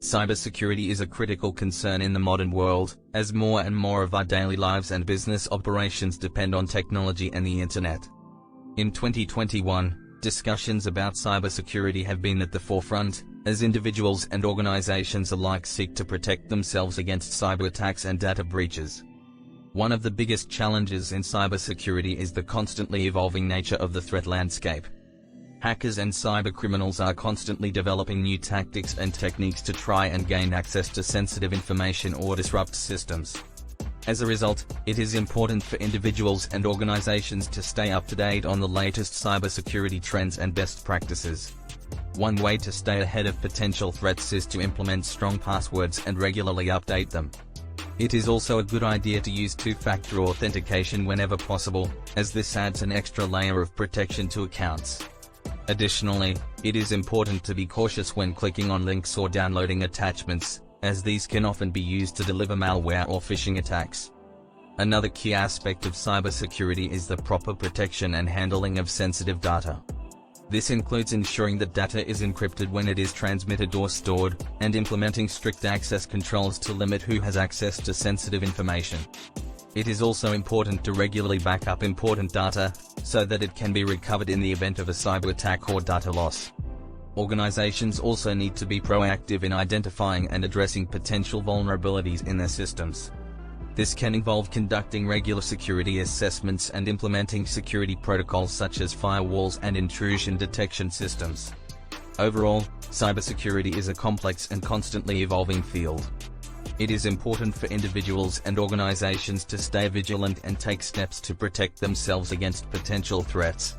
Cybersecurity is a critical concern in the modern world, as more and more of our daily lives and business operations depend on technology and the internet. In 2021, discussions about cybersecurity have been at the forefront, as individuals and organizations alike seek to protect themselves against cyberattacks and data breaches. One of the biggest challenges in cybersecurity is the constantly evolving nature of the threat landscape. Hackers and cybercriminals are constantly developing new tactics and techniques to try and gain access to sensitive information or disrupt systems. As a result, it is important for individuals and organizations to stay up to date on the latest cybersecurity trends and best practices. One way to stay ahead of potential threats is to implement strong passwords and regularly update them. It is also a good idea to use two-factor authentication whenever possible, as this adds an extra layer of protection to accounts. Additionally, it is important to be cautious when clicking on links or downloading attachments, as these can often be used to deliver malware or phishing attacks. Another key aspect of cybersecurity is the proper protection and handling of sensitive data. This includes ensuring that data is encrypted when it is transmitted or stored, and implementing strict access controls to limit who has access to sensitive information. It is also important to regularly back up important data, so that it can be recovered in the event of a cyber attack or data loss. Organizations also need to be proactive in identifying and addressing potential vulnerabilities in their systems. This can involve conducting regular security assessments and implementing security protocols such as firewalls and intrusion detection systems. Overall, cybersecurity is a complex and constantly evolving field. It is important for individuals and organizations to stay vigilant and take steps to protect themselves against potential threats.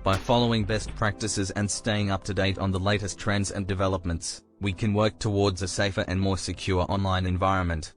By following best practices and staying up to date on the latest trends and developments, we can work towards a safer and more secure online environment.